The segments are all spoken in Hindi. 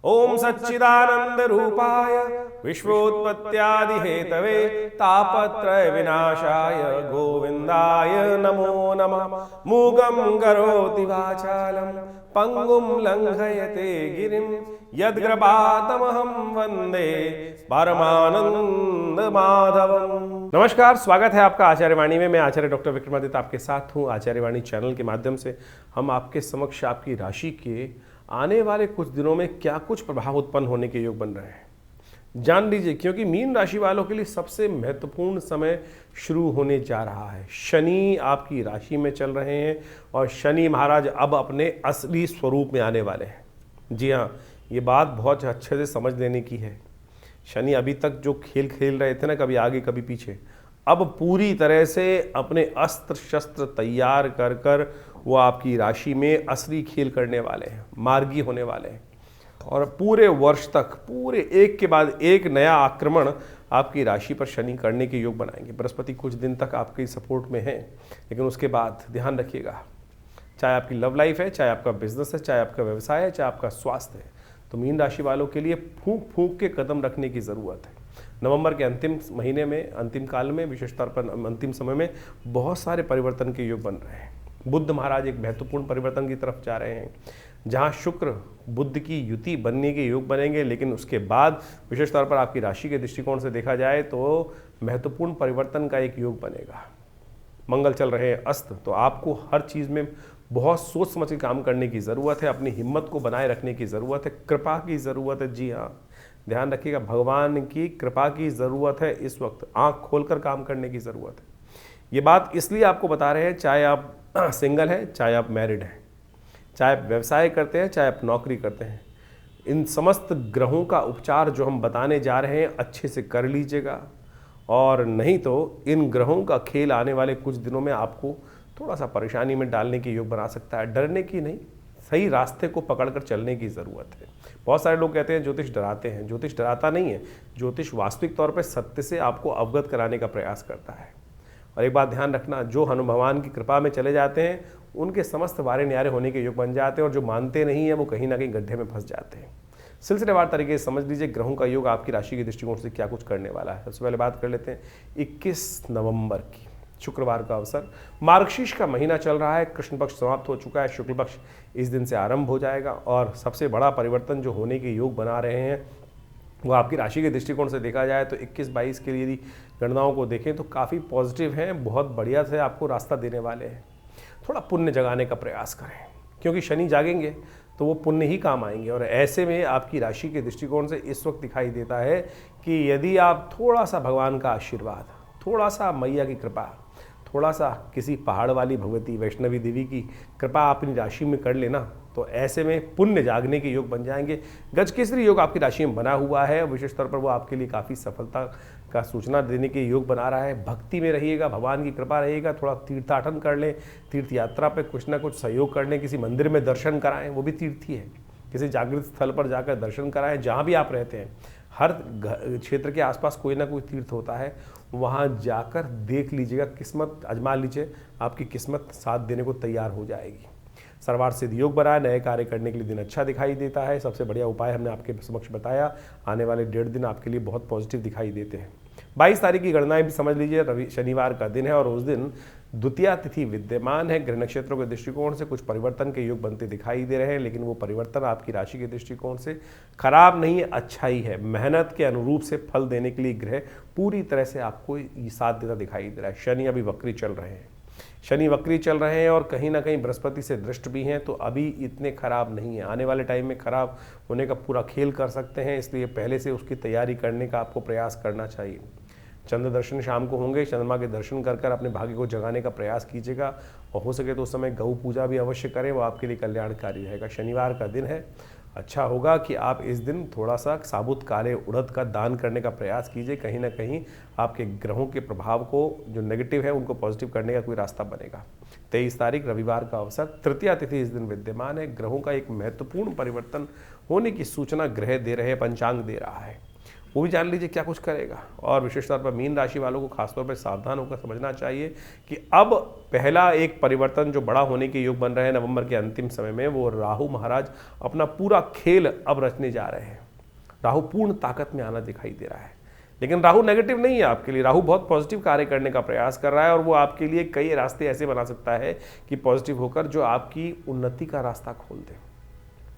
ओम सच्चिदानंद रूपाय विश्वोत्पत्त्यादि हेतवे तापत्रय विनाशाय गोविंदाय नमो नमः। मूगं करोति वाचालं पंगुं लंघयते गिरिं यद्कृपातमहं वंदे परमानंद माधवम। नमस्कार, स्वागत है आपका आचार्यवाणी में। मैं आचार्य डॉक्टर विक्रमादित्य आपके साथ हूँ। आचार्यवाणी चैनल के माध्यम से हम आपके समक्ष आपकी राशि के आने वाले कुछ दिनों में क्या कुछ प्रभाव उत्पन्न होने के योग बन रहे हैं जान लीजिए, क्योंकि मीन राशि वालों के लिए सबसे महत्वपूर्ण समय शुरू होने जा रहा है। शनि आपकी राशि में चल रहे हैं और शनि महाराज अब अपने असली स्वरूप में आने वाले हैं। जी हाँ, ये बात बहुत अच्छे से समझ लेने की है। शनि अभी तक जो खेल खेल रहे थे ना, कभी आगे कभी पीछे, अब पूरी तरह से अपने अस्त्र शस्त्र तैयार कर कर वो आपकी राशि में असली खेल करने वाले हैं, मार्गी होने वाले हैं। और पूरे वर्ष तक पूरे एक के बाद एक नया आक्रमण आपकी राशि पर शनि करने के योग बनाएंगे। बृहस्पति कुछ दिन तक आपकी सपोर्ट में है, लेकिन उसके बाद ध्यान रखिएगा, चाहे आपकी लव लाइफ है, चाहे आपका बिजनेस है, चाहे आपका व्यवसाय है, चाहे आपका स्वास्थ्य है, तो मीन राशि वालों के लिए फूंक फूंक के कदम रखने की ज़रूरत है। नवंबर के अंतिम महीने में, अंतिम काल में, विशेषतौर पर अंतिम समय में बहुत सारे परिवर्तन के योग बन रहे हैं। बुध महाराज एक महत्वपूर्ण परिवर्तन की तरफ जा रहे हैं, जहां शुक्र बुध की युति बनने के योग बनेंगे, लेकिन उसके बाद विशेष तौर पर आपकी राशि के दृष्टिकोण से देखा जाए तो महत्वपूर्ण परिवर्तन का एक योग बनेगा। मंगल चल रहे हैं अस्त, तो आपको हर चीज़ में बहुत सोच समझ के काम करने की ज़रूरत है। अपनी हिम्मत को बनाए रखने की ज़रूरत है, कृपा की ज़रूरत है। जी हाँ, ध्यान रखिएगा, भगवान की कृपा की ज़रूरत है। इस वक्त आँख खोलकर काम करने की ज़रूरत है। ये बात इसलिए आपको बता रहे हैं, चाहे आप सिंगल हैं, चाहे आप मैरिड हैं, चाहे आप व्यवसाय करते हैं, चाहे आप नौकरी करते हैं, इन समस्त ग्रहों का उपचार जो हम बताने जा रहे हैं अच्छे से कर लीजिएगा। और नहीं तो इन ग्रहों का खेल आने वाले कुछ दिनों में आपको थोड़ा सा परेशानी में डालने की योग बना सकता है। डरने की नहीं, सही रास्ते को पकड़कर चलने की ज़रूरत है। बहुत सारे लोग कहते हैं ज्योतिष डराते हैं। ज्योतिष डराता नहीं है, ज्योतिष वास्तविक तौर पर सत्य से आपको अवगत कराने का प्रयास करता है। और एक बात ध्यान रखना, जो हनुमान भगवान की कृपा में चले जाते हैं उनके समस्त वारे न्यारे होने के योग बन जाते हैं, और जो मानते नहीं है वो कहीं ना कहीं गड्ढे में फंस जाते हैं। सिलसिलेवार तरीके से समझ लीजिए ग्रहों का योग आपकी राशि के दृष्टिकोण से क्या कुछ करने वाला है। सबसे पहले बात कर लेते हैं 21 नवंबर की, शुक्रवार का अवसर। मार्गशीर्ष का महीना चल रहा है, कृष्ण पक्ष समाप्त हो चुका है, शुक्ल पक्ष इस दिन से आरंभ हो जाएगा। और सबसे बड़ा परिवर्तन जो होने के योग बना रहे हैं वो आपकी राशि के दृष्टिकोण से देखा जाए तो 21-22 के लिए यदि गणनाओं को देखें तो काफ़ी पॉजिटिव हैं, बहुत बढ़िया से आपको रास्ता देने वाले हैं। थोड़ा पुण्य जगाने का प्रयास करें, क्योंकि शनि जागेंगे तो वो पुण्य ही काम आएंगे। और ऐसे में आपकी राशि के दृष्टिकोण से इस वक्त दिखाई देता है कि यदि आप थोड़ा सा भगवान का आशीर्वाद, थोड़ा सा मैया की कृपा, थोड़ा सा किसी पहाड़ वाली भगवती वैष्णवी देवी की कृपा अपनी राशि में कर लेना, तो ऐसे में पुण्य जागने के योग बन जाएंगे। गजकेसरी योग आपकी राशि में बना हुआ है, विशेष तौर पर वो आपके लिए काफ़ी सफलता का सूचना देने के योग बना रहा है। भक्ति में रहिएगा, भगवान की कृपा रहेगा। थोड़ा तीर्थाटन कर लें, तीर्थ यात्रा पर कुछ ना कुछ सहयोग कर लें, किसी मंदिर में दर्शन कराएं, वो भी तीर्थ ही है। किसी जागृत स्थल पर जाकर दर्शन कराएं, जहाँ भी आप रहते हैं। हर क्षेत्र के आसपास कोई ना कोई तीर्थ होता है, वहाँ जाकर देख लीजिएगा, किस्मत आजमा लीजिए, आपकी किस्मत साथ देने को तैयार हो जाएगी। सर्वार्थ सिद्ध योग बना, नए कार्य करने के लिए दिन अच्छा दिखाई देता है। सबसे बढ़िया उपाय हमने आपके समक्ष बताया। आने वाले 1.5 दिन आपके लिए बहुत पॉजिटिव दिखाई देते हैं। 22 तारीख की गणनाएं भी समझ लीजिए, शनिवार का दिन है और उस दिन द्वितीया तिथि विद्यमान है। गृह नक्षत्रों के दृष्टिकोण से कुछ परिवर्तन के योग बनते दिखाई दे रहे हैं, लेकिन वो परिवर्तन आपकी राशि के दृष्टिकोण से खराब नहीं है, अच्छा ही है। मेहनत के अनुरूप से फल देने के लिए ग्रह पूरी तरह से आपको साथ देता दिखाई दे रहा है। शनि अभी वक्री चल रहे हैं, शनि वक्री चल रहे हैं और कहीं ना कहीं बृहस्पति से दृष्ट भी हैं, तो अभी इतने खराब नहीं है। आने वाले टाइम में खराब होने का पूरा खेल कर सकते हैं, इसलिए पहले से उसकी तैयारी करने का आपको प्रयास करना चाहिए। चंद्र दर्शन शाम को होंगे, चंद्रमा के दर्शन कर कर अपने भाग्य को जगाने का प्रयास कीजिएगा। और हो सके तो उस समय गौ पूजा भी अवश्य करें, वो आपके लिए कल्याणकारी रहेगा। शनिवार का दिन है, अच्छा होगा कि आप इस दिन थोड़ा सा साबुत काले उड़द का दान करने का प्रयास कीजिए। कहीं ना कहीं आपके ग्रहों के प्रभाव को, जो नेगेटिव है, उनको पॉजिटिव करने का कोई रास्ता बनेगा। 23 तारीख रविवार का अवसर, तृतीया तिथि इस दिन विद्यमान है। ग्रहों का एक महत्वपूर्ण परिवर्तन होने की सूचना ग्रह दे रहे, पंचांग दे रहा है। वो भी जान लीजिए क्या कुछ करेगा। और विशेष तौर पर मीन राशि वालों को खासतौर पर सावधान होकर समझना चाहिए कि अब पहला एक परिवर्तन जो बड़ा होने के योग बन रहे हैं नवंबर के अंतिम समय में, वो राहु महाराज अपना पूरा खेल अब रचने जा रहे हैं। राहु पूर्ण ताकत में आना दिखाई दे रहा है, लेकिन राहु नेगेटिव नहीं है आपके लिए। राहु बहुत पॉजिटिव कार्य करने का प्रयास कर रहा है और वो आपके लिए कई रास्ते ऐसे बना सकता है कि पॉजिटिव होकर जो आपकी उन्नति का रास्ता खोल दे।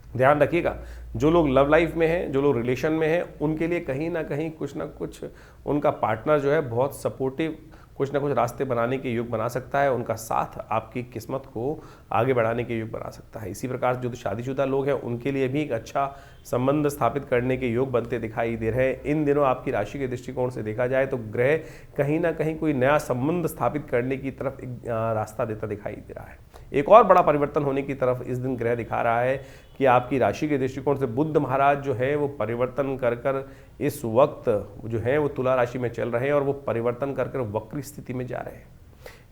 ध्यान रखिएगा, जो लोग लव लाइफ में हैं, जो लोग रिलेशन में हैं, उनके लिए कहीं ना कहीं कुछ ना कुछ उनका पार्टनर जो है बहुत सपोर्टिव कुछ ना कुछ रास्ते बनाने के योग बना सकता है। उनका साथ आपकी किस्मत को आगे बढ़ाने के योग बना सकता है। इसी प्रकार जो शादीशुदा लोग हैं उनके लिए भी एक अच्छा संबंध स्थापित करने के योग बनते दिखाई दे रहे हैं। इन दिनों आपकी राशि के दृष्टिकोण से देखा जाए तो ग्रह कहीं ना कहीं कोई नया संबंध स्थापित करने की तरफ एक रास्ता देता दिखाई दे रहा है। एक और बड़ा परिवर्तन होने की तरफ इस दिन ग्रह दिखा रहा है कि आपकी राशि के दृष्टिकोण से बुध महाराज जो है वो परिवर्तन कर कर इस वक्त जो है वो तुला राशि में चल रहे हैं और वो परिवर्तन कर कर वक्री स्थिति में जा रहे हैं।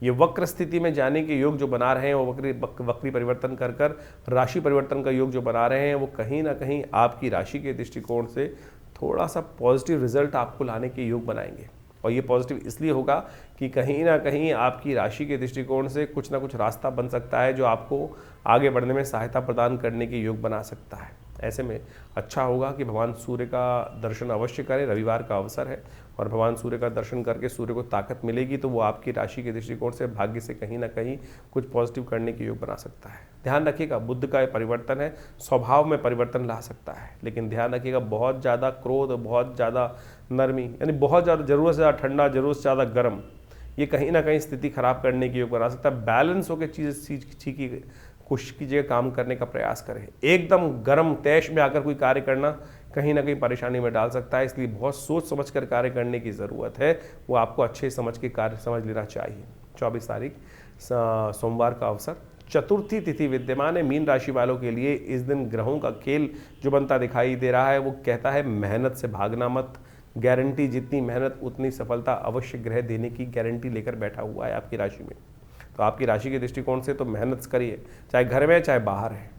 ये वक्र स्थिति में जाने के योग जो बना रहे हैं वो वक्री परिवर्तन कर कर राशि परिवर्तन का योग जो बना रहे हैं वो कहीं ना कहीं आपकी राशि के दृष्टिकोण से थोड़ा सा पॉजिटिव रिजल्ट आपको लाने के योग बनाएंगे। और ये पॉजिटिव इसलिए होगा कि कहीं ना कहीं आपकी राशि के दृष्टिकोण से कुछ ना कुछ रास्ता बन सकता है जो आपको आगे बढ़ने में सहायता प्रदान करने के योग बना सकता है। ऐसे में अच्छा होगा कि भगवान सूर्य का दर्शन अवश्य करें। रविवार का अवसर है और भगवान सूर्य का दर्शन करके सूर्य को ताकत मिलेगी तो वो आपकी राशि के दृष्टिकोण से भाग्य से कहीं ना कहीं कुछ पॉजिटिव करने के योग बना सकता है। ध्यान रखिएगा, बुद्ध का परिवर्तन है, स्वभाव में परिवर्तन ला सकता है, लेकिन ध्यान रखिएगा बहुत ज़्यादा क्रोध, बहुत ज़्यादा नरमी, यानी बहुत ज़्यादा ज़रूरत से ज़्यादा ठंडा, ज़रूरत से ज़्यादा गर्म, ये कहीं ना कहीं स्थिति खराब करने के योग बना सकता है। बैलेंस होकर चीज़ की कोशिश कीजिए, काम करने का प्रयास करें। एकदम गर्म तैश में आकर कोई कार्य करना कहीं ना कहीं परेशानी में डाल सकता है, इसलिए बहुत सोच समझ कर कार्य करने की ज़रूरत है। वो आपको अच्छे समझ के कार्य समझ लेना चाहिए। 24 तारीख सोमवार का अवसर, चतुर्थी तिथि विद्यमान है। मीन राशि वालों के लिए इस दिन ग्रहों का खेल जो बनता दिखाई दे रहा है वो कहता है मेहनत से भागना मत। गारंटी, जितनी मेहनत उतनी सफलता अवश्य ग्रह देने की गारंटी लेकर बैठा हुआ है आपकी राशि में। तो आपकी राशि के दृष्टिकोण से तो मेहनत करिए, चाहे घर में चाहे बाहर है।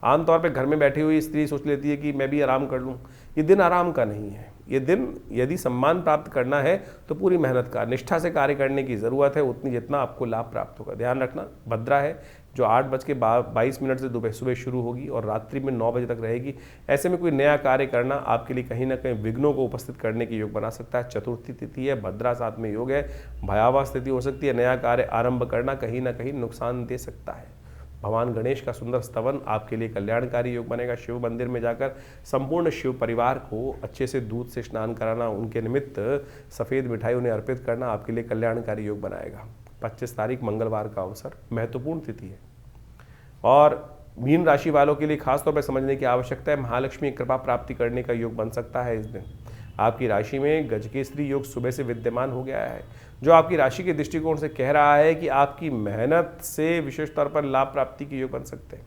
आमतौर पे घर में बैठी हुई स्त्री सोच लेती है कि मैं भी आराम कर लूँ। ये दिन आराम का नहीं है। ये दिन यदि सम्मान प्राप्त करना है तो पूरी मेहनत का, निष्ठा से कार्य करने की ज़रूरत है, उतनी जितना आपको लाभ प्राप्त होगा। ध्यान रखना, भद्रा है जो 8:22 से सुबह शुरू होगी और रात्रि में 9 बजे तक रहेगी। ऐसे में कोई नया कार्य करना आपके लिए कहीं ना कहीं विघ्नों को उपस्थित करने के योग बना सकता है। चतुर्थी तिथि है, भद्रा साथ में योग है, भयावह स्थिति हो सकती है। नया कार्य आरंभ करना कहीं ना कहीं नुकसान दे सकता है। भगवान गणेश का सुंदर स्तवन आपके लिए कल्याणकारी योग बनेगा। शिव मंदिर में जाकर संपूर्ण शिव परिवार को अच्छे से दूध से स्नान कराना, उनके निमित्त सफ़ेद मिठाई उन्हें अर्पित करना आपके लिए कल्याणकारी योग बनाएगा। 25 तारीख मंगलवार का अवसर, महत्वपूर्ण तिथि है और मीन राशि वालों के लिए खासतौर पर समझने की आवश्यकता है। महालक्ष्मी कृपा प्राप्ति करने का योग बन सकता है। इस दिन आपकी राशि में गजकेसरी योग सुबह से विद्यमान हो गया है, जो आपकी राशि के दृष्टिकोण से कह रहा है कि आपकी मेहनत से विशेष तौर पर लाभ प्राप्ति के योग बन सकते हैं।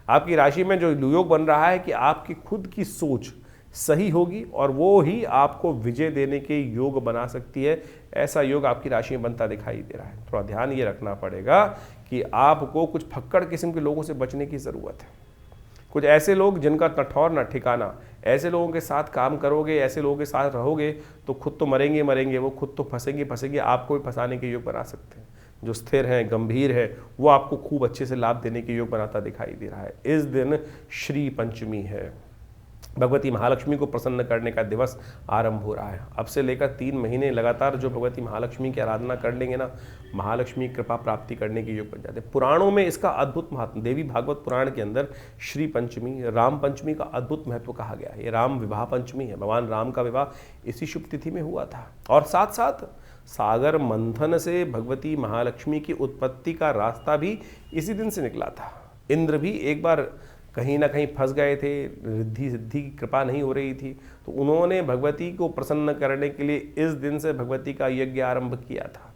आपकी राशि में जो योग बन रहा है कि आपकी खुद की सोच सही होगी और वो ही आपको विजय देने के योग बना सकती है। ऐसा योग आपकी राशि में बनता दिखाई दे रहा है। थोड़ा ध्यान ये रखना पड़ेगा कि आपको कुछ फक्कड़ किस्म के लोगों से बचने की ज़रूरत है। कुछ ऐसे लोग जिनका न ठौर न ठिकाना, ऐसे लोगों के साथ काम करोगे, ऐसे लोगों के साथ रहोगे तो खुद तो मरेंगे, वो खुद तो फंसेंगे, आपको भी फंसाने के योग बना सकते हैं। जो स्थिर हैं, गंभीर है, वो आपको खूब अच्छे से लाभ देने के योग बनाता दिखाई दे रहा है। इस दिन श्री पंचमी है, भगवती महालक्ष्मी को प्रसन्न करने का दिवस आरंभ हो रहा है। अब से लेकर 3 महीने लगातार जो भगवती महालक्ष्मी की आराधना कर लेंगे ना, महालक्ष्मी कृपा प्राप्ति करने के योग बन जाते हैं। पुराणों में इसका अद्भुत महत्व, देवी भागवत पुराण के अंदर श्री पंचमी, राम पंचमी का अद्भुत महत्व कहा गया है। ये राम विवाह पंचमी है, भगवान राम का विवाह इसी शुभ तिथि में हुआ था। और साथ साथ सागर मंथन से भगवती महालक्ष्मी की उत्पत्ति का रास्ता भी इसी दिन से निकला था। इंद्र भी एक बार कहीं ना कहीं फंस गए थे, रिद्धि सिद्धि की कृपा नहीं हो रही थी, तो उन्होंने भगवती को प्रसन्न करने के लिए इस दिन से भगवती का यज्ञ आरंभ किया था।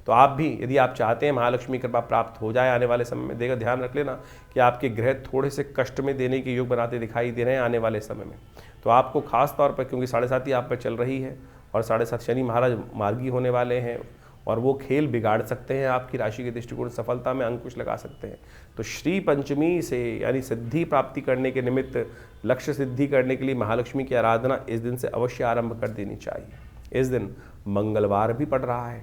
तो आप भी यदि आप चाहते हैं महालक्ष्मी कृपा प्राप्त हो जाए आने वाले समय में, देखो ध्यान रख लेना कि आपके ग्रह थोड़े से कष्ट में देने के योग बनाते दिखाई दे रहे हैं आने वाले समय में। तो आपको खास तौर पर, क्योंकि 7.5 आप पर चल रही है और 7.5 शनि महाराज मार्गी होने वाले हैं और वो खेल बिगाड़ सकते हैं, आपकी राशि के दृष्टिकोण से सफलता में अंकुश लगा सकते हैं। तो श्री पंचमी से यानी सिद्धि प्राप्ति करने के निमित्त, लक्ष्य सिद्धि करने के लिए महालक्ष्मी की आराधना इस दिन से अवश्य आरंभ कर देनी चाहिए। इस दिन मंगलवार भी पड़ रहा है,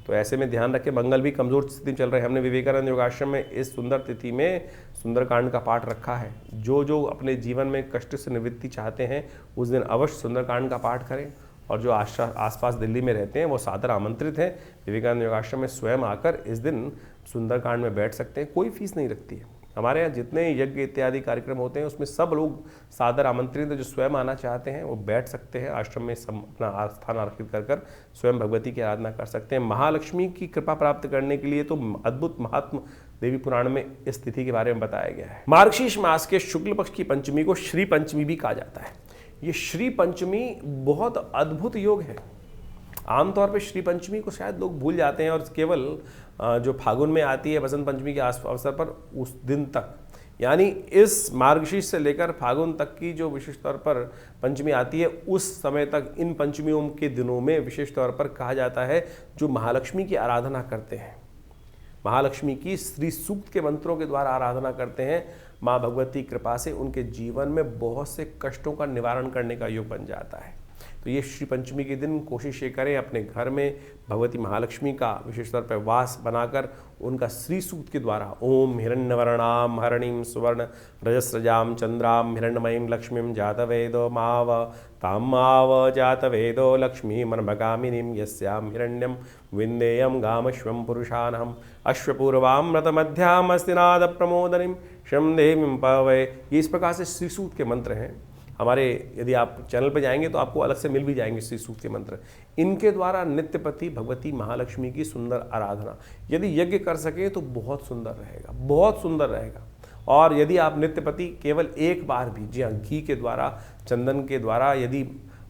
तो ऐसे में ध्यान रखें, मंगल भी कमजोर स्थिति में चल रहे हैं। हमने विवेकानंद योगाश्रम में इस सुंदर तिथि में सुंदरकांड का पाठ रखा है। जो अपने जीवन में कष्ट से निवृत्ति चाहते हैं उस दिन अवश्य सुंदरकांड का पाठ करें, और जो आसपास दिल्ली में रहते हैं वो सादर आमंत्रित हैं विवेकानंद योगाश्रम में स्वयं आकर इस दिन सुंदरकांड में बैठ सकते हैं। कोई फीस नहीं लगती है। हमारे यहाँ जितने यज्ञ इत्यादि कार्यक्रम होते हैं उसमें सब लोग सादर आमंत्रित हैं। जो स्वयं आना चाहते हैं वो बैठ सकते हैं, आश्रम में अपना स्थान आरक्षित कर स्वयं भगवती की आराधना कर सकते हैं। महालक्ष्मी की कृपा प्राप्त करने के लिए तो अद्भुत महात्म देवी पुराण में इस तिथि के बारे में बताया गया है। मार्गशीर्ष मास के शुक्ल पक्ष की पंचमी को श्री पंचमी भी कहा जाता है। ये श्री पंचमी बहुत अद्भुत योग है। आमतौर पे श्री पंचमी को शायद लोग भूल जाते हैं और केवल जो फागुन में आती है बसंत पंचमी के अवसर पर उस दिन तक, यानी इस मार्गशीर्ष से लेकर फागुन तक की जो विशेष तौर पर पंचमी आती है उस समय तक इन पंचमियों के दिनों में विशेष तौर पर कहा जाता है जो महालक्ष्मी की आराधना करते हैं, महालक्ष्मी की श्री सूक्त के मंत्रों के द्वारा आराधना करते हैं, माँ भगवती कृपा से उनके जीवन में बहुत से कष्टों का निवारण करने का योग बन जाता है। तो ये श्री पंचमी के दिन कोशिश ये करें अपने घर में भगवती महालक्ष्मी का विशेष तौर पर वास बनाकर उनका श्री सूक्त के द्वारा ओम हिरण्यवर्णाम हरणीम सुवर्ण रजस्रजाम चंद्राम हिरण्यमयीं लक्ष्मीं जातवेदो माव तामाव जातवेदो लक्ष्मी मनभगामिनीं यस्याम हिरण्यम विन्देयम गामश्वम पुरुषानहम अश्वपूर्वाम रतमध्याम अस्तिनाद प्रमोदनीम शम देवीं पवये। ये इस प्रकार से श्री सूक्त के मंत्र हैं हमारे। यदि आप चैनल पर जाएंगे तो आपको अलग से मिल भी जाएंगे श्री सूक्त के मंत्र। इनके द्वारा नित्यपति भगवती महालक्ष्मी की सुंदर आराधना यदि यज्ञ कर सके तो बहुत सुंदर रहेगा, बहुत सुंदर रहेगा। और यदि आप नित्यपति केवल एक बार भी, जी हाँ, घी के द्वारा, चंदन के द्वारा यदि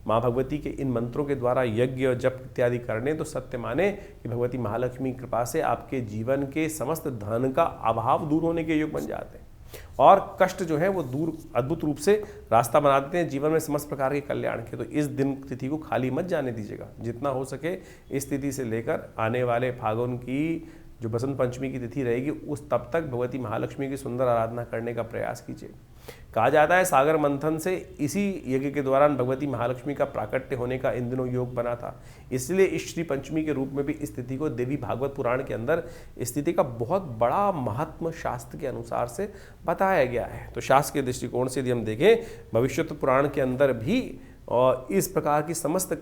माँ भगवती के इन मंत्रों के द्वारा यज्ञ जप इत्यादि करने तो सत्य माने कि भगवती महालक्ष्मी कृपा से आपके जीवन के समस्त धन का अभाव दूर होने के योग बन जाते हैं और कष्ट जो है वो दूर अद्भुत रूप से रास्ता बना देते हैं जीवन में समस्त प्रकार के कल्याण के। तो इस दिन तिथि को खाली मत जाने दीजिएगा, जितना हो सके इस तिथि से लेकर आने वाले फागुन की जो बसंत पंचमी की तिथि रहेगी उस तब तक भगवती महालक्ष्मी की सुंदर आराधना करने का प्रयास कीजिए। कहा जाता है सागर मंथन से इसी यज्ञ के दौरान भगवती महालक्ष्मी का प्राकट्य होने का इन दिनों योग बना था, इसलिए इस श्री पंचमी के रूप में भी इस तिथि को देवी भागवत पुराण के अंदर इस तिथि का बहुत बड़ा महात्म शास्त्र के अनुसार से बताया गया है। तो शास्त्र के दृष्टिकोण से यदि हम देखें भविष्योत्तर पुराण के अंदर भी और इस प्रकार की समस्त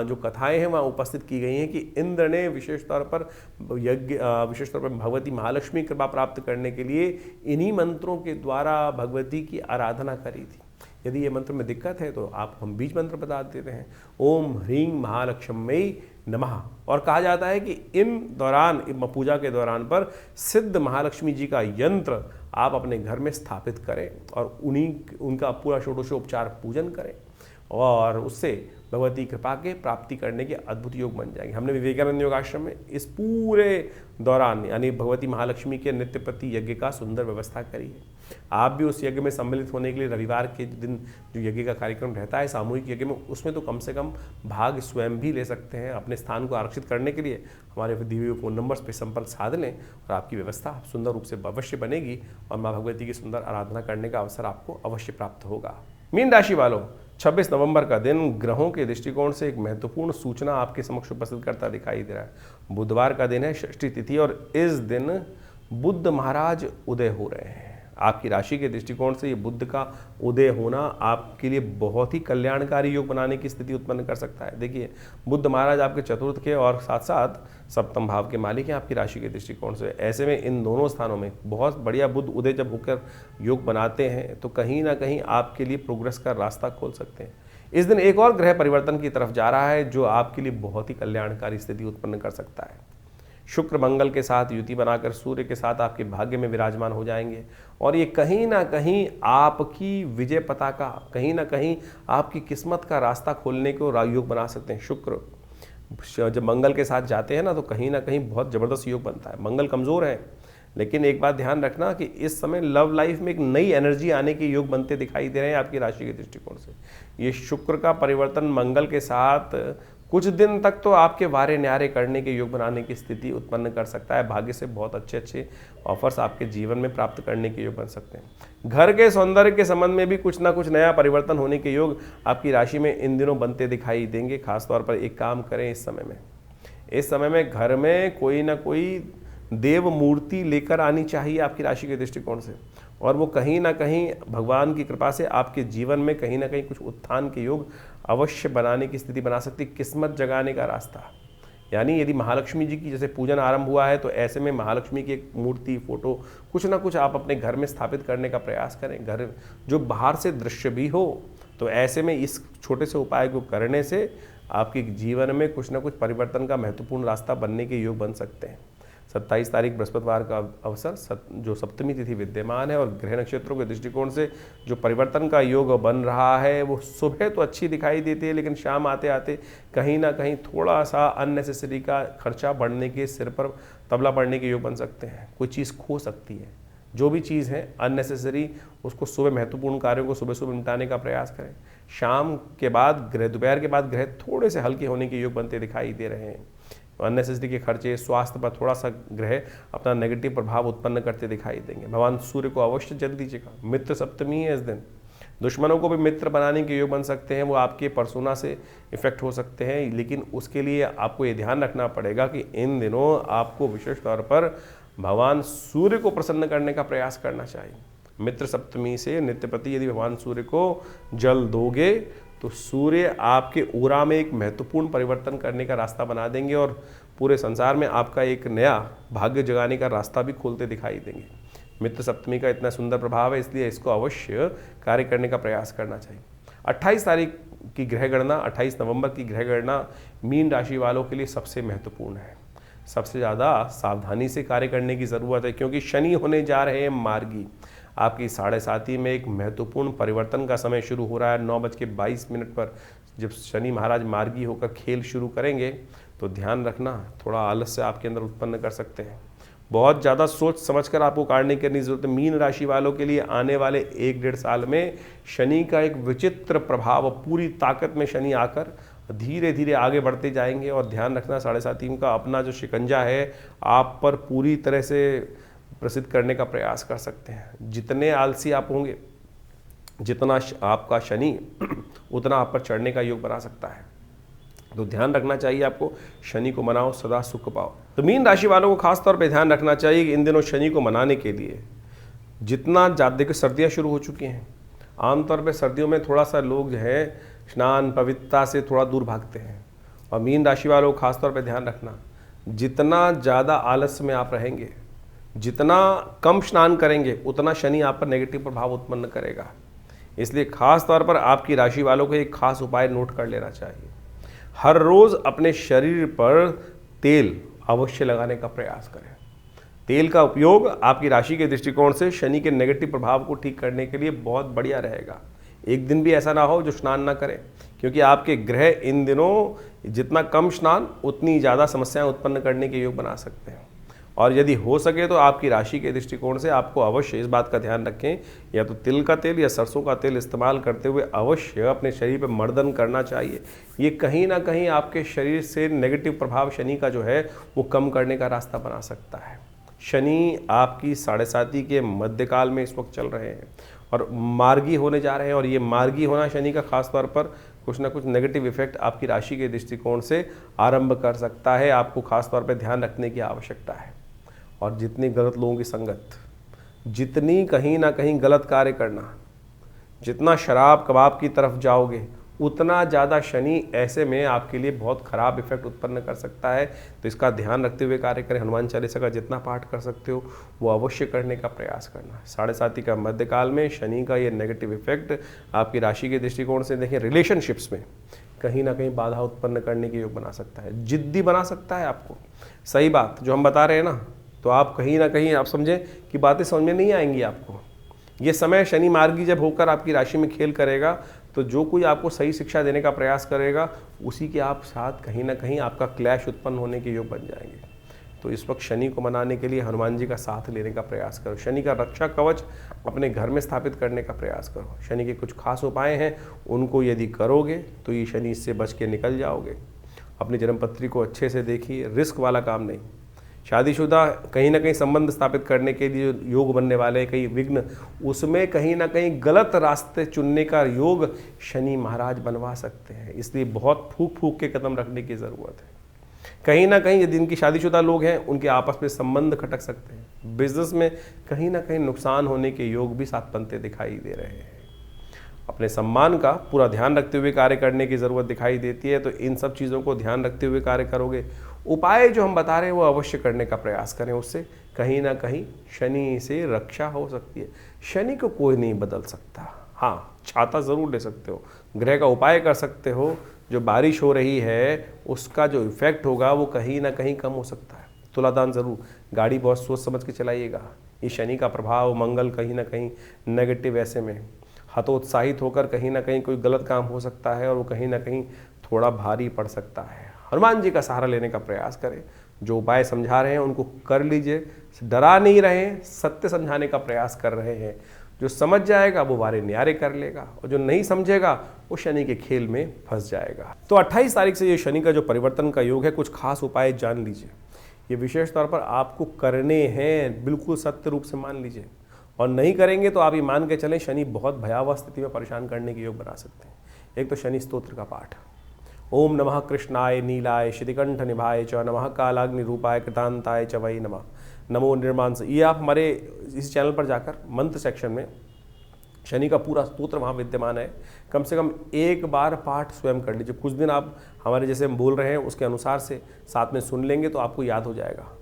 जो कथाएं हैं वहाँ उपस्थित की गई हैं कि इंद्र ने विशेष तौर पर विशेष तौर पर भगवती महालक्ष्मी कृपा प्राप्त करने के लिए इन्हीं मंत्रों के द्वारा भगवती की आराधना करी थी। यदि ये मंत्र में दिक्कत है तो आप हम बीज मंत्र बता देते हैं, ओम ह्रीं महालक्ष्म्यै नमः। और कहा जाता है कि इन दौरान पूजा के दौरान पर सिद्ध महालक्ष्मी जी का यंत्र आप अपने घर में स्थापित करें और उनका पूरा षोडशोपचार पूजन करें और उससे भगवती कृपा के प्राप्ति करने के अद्भुत योग बन जाएंगे। हमने विवेकानंद योगाश्रम में इस पूरे दौरान यानी भगवती महालक्ष्मी के नित्यपति यज्ञ का सुंदर व्यवस्था करी है। आप भी उस यज्ञ में सम्मिलित होने के लिए रविवार के दिन जो यज्ञ का कार्यक्रम रहता है सामूहिक यज्ञ में, उसमें तो कम से कम भाग स्वयं भी ले सकते हैं। अपने स्थान को आरक्षित करने के लिए हमारे दिए हुए फ़ोन नंबर्स पर संपर्क साध लें और आपकी व्यवस्था सुंदर रूप से अवश्य बनेगी और माँ भगवती की सुंदर आराधना करने का अवसर आपको अवश्य प्राप्त होगा। मीन राशि वालों, 26 नवंबर का दिन ग्रहों के दृष्टिकोण से एक महत्वपूर्ण सूचना आपके समक्ष उपस्थित करता दिखाई दे रहा है। बुधवार का दिन है, षष्ठी तिथि, और इस दिन बुद्ध महाराज उदय हो रहे हैं। आपकी राशि के दृष्टिकोण से ये बुद्ध का उदय होना आपके लिए बहुत ही कल्याणकारी योग बनाने की स्थिति उत्पन्न कर सकता है। देखिए, बुद्ध महाराज आपके चतुर्थ के और साथ साथ सप्तम भाव के मालिक हैं आपकी राशि के दृष्टिकोण से। ऐसे में इन दोनों स्थानों में बहुत बढ़िया बुद्ध उदय जब होकर योग बनाते हैं तो कहीं ना कहीं आपके लिए प्रोग्रेस का रास्ता खोल सकते हैं। इस दिन एक और ग्रह परिवर्तन की तरफ जा रहा है जो आपके लिए बहुत ही कल्याणकारी स्थिति उत्पन्न कर सकता है। शुक्र मंगल के साथ युति बनाकर सूर्य के साथ आपके भाग्य में विराजमान हो जाएंगे और ये कहीं ना कहीं आपकी विजय पताका, कहीं ना कहीं आपकी किस्मत का रास्ता खोलने को योग बना सकते हैं। शुक्र जब मंगल के साथ जाते हैं ना तो कहीं ना कहीं बहुत ज़बरदस्त योग बनता है। मंगल कमज़ोर है, लेकिन एक बात ध्यान रखना कि इस समय लव लाइफ में एक नई एनर्जी आने के योग बनते दिखाई दे रहे हैं आपकी राशि के दृष्टिकोण से। ये शुक्र का परिवर्तन मंगल के साथ कुछ दिन तक तो आपके वारे न्यारे करने के योग बनाने की स्थिति उत्पन्न कर सकता है। भाग्य से बहुत अच्छे अच्छे ऑफर्स आपके जीवन में प्राप्त करने के योग बन सकते हैं। घर के सौंदर्य के संबंध में भी कुछ ना कुछ नया परिवर्तन होने के योग आपकी राशि में इन दिनों बनते दिखाई देंगे। खासतौर पर एक काम करें इस समय में घर में कोई ना कोई देव मूर्ति लेकर आनी चाहिए आपकी राशि के दृष्टिकोण से, और वो कहीं ना कहीं भगवान की कृपा से आपके जीवन में कहीं ना कहीं कुछ उत्थान के योग अवश्य बनाने की स्थिति बना सकती। किस्मत जगाने का रास्ता, यानी यदि महालक्ष्मी जी की जैसे पूजन आरंभ हुआ है तो ऐसे में महालक्ष्मी की एक मूर्ति, फोटो कुछ ना कुछ आप अपने घर में स्थापित करने का प्रयास करें। घर जो बाहर से दृश्य भी हो, तो ऐसे में इस छोटे से उपाय को करने से आपके जीवन में कुछ ना कुछ परिवर्तन का महत्वपूर्ण रास्ता बनने के योग बन सकते हैं। 27 तारीख बृहस्पतिवार का अवसर जो सप्तमी तिथि विद्यमान है, और ग्रह नक्षत्रों के दृष्टिकोण से जो परिवर्तन का योग बन रहा है वो सुबह तो अच्छी दिखाई देती है, लेकिन शाम आते आते कहीं ना कहीं थोड़ा सा अननेसेसरी का खर्चा बढ़ने के, सिर पर तबला पड़ने के योग बन सकते हैं। कोई चीज़ खो सकती है, जो भी चीज़ है अननेसेसरी उसको सुबह, महत्वपूर्ण कार्यों को सुबह सुबह निपटाने का प्रयास करें। शाम के बाद ग्रह, दोपहर के बाद ग्रह थोड़े से हल्के होने के योग बनते दिखाई दे रहे हैं। अननेसेसरी के खर्चे, स्वास्थ्य पर थोड़ा सा ग्रह अपना नेगेटिव प्रभाव उत्पन्न करते दिखाई देंगे। भगवान सूर्य को अवश्य जल दीजिएगा। मित्र सप्तमी है इस दिन, दुश्मनों को भी मित्र बनाने के योग बन सकते हैं। वो आपके पर्सोना से इफेक्ट हो सकते हैं, लेकिन उसके लिए आपको ये ध्यान रखना पड़ेगा कि इन दिनों आपको विशेष तौर पर भगवान सूर्य को प्रसन्न करने का प्रयास करना चाहिए। मित्र सप्तमी से नित्यपति यदि भगवान सूर्य को जल दोगे तो सूर्य आपके ऊरा में एक महत्वपूर्ण परिवर्तन करने का रास्ता बना देंगे, और पूरे संसार में आपका एक नया भाग्य जगाने का रास्ता भी खोलते दिखाई देंगे। मित्र सप्तमी का इतना सुंदर प्रभाव है, इसलिए इसको अवश्य कार्य करने का प्रयास करना चाहिए। 28 तारीख की ग्रह गणना, 28 नवंबर की ग्रह गणना मीन राशि वालों के लिए सबसे महत्वपूर्ण है। सबसे ज़्यादा सावधानी से कार्य करने की ज़रूरत है, क्योंकि शनि होने जा रहे हैं मार्गी। आपकी 7:30 में एक महत्वपूर्ण परिवर्तन का समय शुरू हो रहा है। 9:22 पर जब शनि महाराज मार्गी होकर खेल शुरू करेंगे तो ध्यान रखना, थोड़ा आलस्य आपके अंदर उत्पन्न कर सकते हैं। बहुत ज़्यादा सोच समझकर आपको कार्य करने की जरूरत है। मीन राशि वालों के लिए आने वाले 1-1.5 साल में शनि का एक विचित्र प्रभाव, पूरी ताकत में शनि आकर धीरे धीरे आगे बढ़ते जाएंगे। और ध्यान रखना, 7:30 का अपना जो शिकंजा है आप पर पूरी तरह से प्रसिद्ध करने का प्रयास कर सकते हैं। जितने आलसी आप होंगे, जितना आपका शनि उतना आप पर चढ़ने का योग बना सकता है। तो ध्यान रखना चाहिए आपको, शनि को मनाओ, सदा सुख पाओ। तो मीन राशि वालों को खास तौर पे ध्यान रखना चाहिए कि इन दिनों शनि को मनाने के लिए जितना ज़्यादा, देखिए सर्दियाँ शुरू हो चुकी हैं, आमतौर पे सर्दियों में थोड़ा सा लोग जो है स्नान पवित्रता से थोड़ा दूर भागते हैं। और मीन राशि वालों को खासतौर पे ध्यान रखना, जितना ज़्यादा आलस्य में आप रहेंगे, जितना कम स्नान करेंगे, उतना शनि आप पर नेगेटिव प्रभाव उत्पन्न करेगा। इसलिए खास तौर पर आपकी राशि वालों को एक खास उपाय नोट कर लेना चाहिए। हर रोज़ अपने शरीर पर तेल अवश्य लगाने का प्रयास करें। तेल का उपयोग आपकी राशि के दृष्टिकोण से शनि के नेगेटिव प्रभाव को ठीक करने के लिए बहुत बढ़िया रहेगा। एक दिन भी ऐसा ना हो जो स्नान ना करें, क्योंकि आपके ग्रह इन दिनों जितना कम स्नान उतनी ज़्यादा समस्याएं उत्पन्न करने के योग बना सकते हैं। और यदि हो सके तो आपकी राशि के दृष्टिकोण से आपको अवश्य इस बात का ध्यान रखें, या तो तिल का तेल या सरसों का तेल इस्तेमाल करते हुए अवश्य अपने शरीर पर मर्दन करना चाहिए। ये कहीं ना कहीं आपके शरीर से नेगेटिव प्रभाव शनि का जो है वो कम करने का रास्ता बना सकता है। शनि आपकी 7:30 के मध्यकाल में इस वक्त चल रहे हैं और मार्गी होने जा रहे हैं, और ये मार्गी होना शनि का खास तौर पर कुछ ना कुछ नेगेटिव इफेक्ट आपकी राशि के दृष्टिकोण से आरंभ कर सकता है। आपको खास तौर पर ध्यान रखने की आवश्यकता है। और जितनी गलत लोगों की संगत, जितनी कहीं ना कहीं गलत कार्य करना, जितना शराब कबाब की तरफ जाओगे, उतना ज़्यादा शनि ऐसे में आपके लिए बहुत ख़राब इफेक्ट उत्पन्न कर सकता है। तो इसका ध्यान रखते हुए कार्य करें। हनुमान चालीसा का जितना पाठ कर सकते हो वो अवश्य करने का प्रयास करना। 7:30 का मध्यकाल में शनि का ये नेगेटिव इफेक्ट आपकी राशि के दृष्टिकोण से देखें, रिलेशनशिप्स में कहीं ना कहीं बाधा उत्पन्न करने के योग बना सकता है, जिद्दी बना सकता है आपको। सही बात जो हम बता रहे हैं ना, तो आप कहीं ना कहीं आप समझें कि बातें समझ में नहीं आएंगी आपको। ये समय शनि मार्गी जब होकर आपकी राशि में खेल करेगा, तो जो कोई आपको सही शिक्षा देने का प्रयास करेगा उसी के आप साथ कहीं ना कहीं आपका क्लैश उत्पन्न होने के योग बन जाएंगे। तो इस वक्त शनि को मनाने के लिए हनुमान जी का साथ लेने का प्रयास करो। शनि का रक्षा कवच अपने घर में स्थापित करने का प्रयास करो। शनि के कुछ खास उपाय हैं, उनको यदि करोगे तो ये शनि इससे बच के निकल जाओगे। अपनी जन्मपत्री को अच्छे से देखिए, रिस्क वाला काम नहीं। शादीशुदा कहीं ना कहीं संबंध स्थापित करने के लिए जो योग बनने वाले कई विघ्न, उसमें कहीं ना कहीं गलत रास्ते चुनने का योग शनि महाराज बनवा सकते हैं। इसलिए बहुत फूक फूक के कदम रखने की ज़रूरत है। कहीं ना कहीं यदि इनकी शादीशुदा लोग हैं, उनके आपस में संबंध खटक सकते हैं। बिजनेस में कहीं ना कहीं नुकसान होने के योग भी साथ बनते दिखाई दे रहे हैं। अपने सम्मान का पूरा ध्यान रखते हुए कार्य करने की ज़रूरत दिखाई देती है। तो इन सब चीज़ों को ध्यान रखते हुए कार्य करोगे। उपाय जो हम बता रहे हैं वो अवश्य करने का प्रयास करें, उससे कहीं ना कहीं शनि से रक्षा हो सकती है। शनि को कोई नहीं बदल सकता। हाँ, छाता ज़रूर ले सकते हो, ग्रह का उपाय कर सकते हो। जो बारिश हो रही है उसका जो इफेक्ट होगा वो कहीं ना कहीं कम हो सकता है। तुलादान ज़रूर, गाड़ी बहुत सोच समझ के चलाइएगा। ये शनि का प्रभाव, मंगल कहीं ना कहीं नेगेटिव, ऐसे में हतोत्साहित होकर कहीं ना कहीं कोई गलत काम हो सकता है और वो कहीं ना कहीं थोड़ा भारी पड़ सकता है। हनुमान जी का सहारा लेने का प्रयास करें। जो उपाय समझा रहे हैं उनको कर लीजिए। डरा नहीं रहे, सत्य समझाने का प्रयास कर रहे हैं। जो समझ जाएगा वो वारे न्यारे कर लेगा, और जो नहीं समझेगा वो शनि के खेल में फंस जाएगा। तो 28 तारीख से ये शनि का जो परिवर्तन का योग है, कुछ खास उपाय जान लीजिए। ये विशेष तौर पर आपको करने हैं, बिल्कुल सत्य रूप से मान लीजिए। और नहीं करेंगे तो आप ये मान के चलें शनि बहुत भयावह स्थिति में परेशान करने के योग बना सकते हैं। एक तो शनि स्तोत्र का पाठ, ओम नमः कृष्णाय नीलाय श्रीकंठ निभाय च नमः कालाग्नि रूपाय कृतांताय च वै नमः नमो निर्मांस। ये आप हमारे इस चैनल पर जाकर मंत्र सेक्शन में शनि का पूरा स्तोत्र वहाँ विद्यमान है। कम से कम एक बार पाठ स्वयं कर लीजिए। कुछ दिन आप हमारे जैसे हम बोल रहे हैं उसके अनुसार से साथ में सुन लेंगे तो आपको याद हो जाएगा।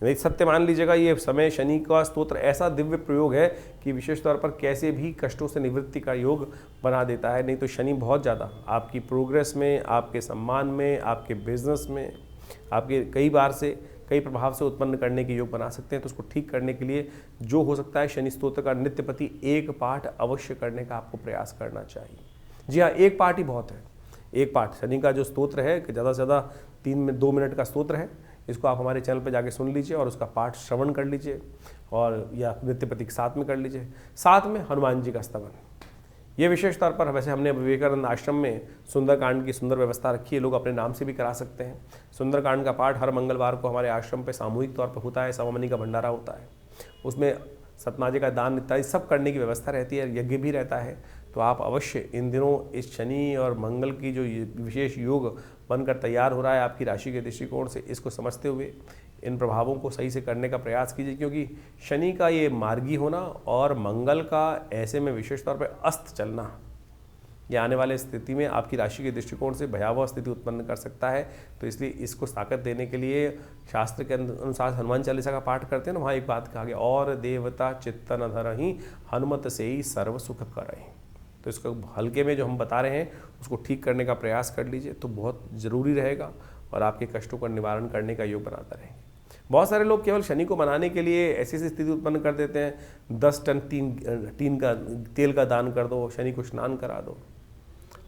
नहीं, सत्य मान लीजिएगा, ये समय शनि का स्तोत्र ऐसा दिव्य प्रयोग है कि विशेष तौर पर कैसे भी कष्टों से निवृत्ति का योग बना देता है। नहीं तो शनि बहुत ज़्यादा आपकी प्रोग्रेस में, आपके सम्मान में, आपके बिजनेस में, आपके कई प्रभाव से उत्पन्न करने के योग बना सकते हैं। तो उसको ठीक करने के लिए जो हो सकता है, शनि स्तोत्र का नित्यप्रति एक पाठ अवश्य करने का आपको प्रयास करना चाहिए। जी हाँ, एक पाठ ही बहुत है। एक पाठ शनि का जो स्तोत्र है, ज़्यादा से ज़्यादा 2 मिनट का स्तोत्र है। इसको आप हमारे चैनल पर जाके सुन लीजिए और उसका पाठ श्रवण कर लीजिए, और या नित्यप्रति के साथ में कर लीजिए। साथ में हनुमान जी का स्तवन, ये विशेष तौर पर वैसे हमने विवेकानंद आश्रम में सुंदरकांड की सुंदर व्यवस्था रखी है। लोग अपने नाम से भी करा सकते हैं। सुंदरकांड का पाठ हर मंगलवार को हमारे आश्रम पे सामूहिक तौर पर होता है। सवामनी का भंडारा होता है, उसमें सतनाजे का दान इत्यादि सब करने की व्यवस्था रहती है, यज्ञ भी रहता है। तो आप अवश्य इन दिनों इस शनि और मंगल की जो विशेष योग बनकर तैयार हो रहा है आपकी राशि के दृष्टिकोण से, इसको समझते हुए इन प्रभावों को सही से करने का प्रयास कीजिए। क्योंकि शनि का ये मार्गी होना और मंगल का ऐसे में विशेष तौर पर अस्त चलना, ये आने वाले स्थिति में आपकी राशि के दृष्टिकोण से भयावह स्थिति उत्पन्न कर सकता है। तो इसलिए इसको ताकत देने के लिए शास्त्र के अनुसार हनुमान चालीसा का पाठ करते हैं ना, वहाँ एक बात कहा गया, और देवता चित्तन धरहि हनुमत से ही सर्व सुख करहि। तो इसको हल्के में जो हम बता रहे हैं उसको ठीक करने का प्रयास कर लीजिए, तो बहुत ज़रूरी रहेगा और आपके कष्टों का निवारण करने का योग बनाता रहेंगे। बहुत सारे लोग केवल शनि को मनाने के लिए ऐसी स्थिति उत्पन्न कर देते हैं, 10 टन टीन का तेल का दान कर दो, शनि को स्नान करा दो।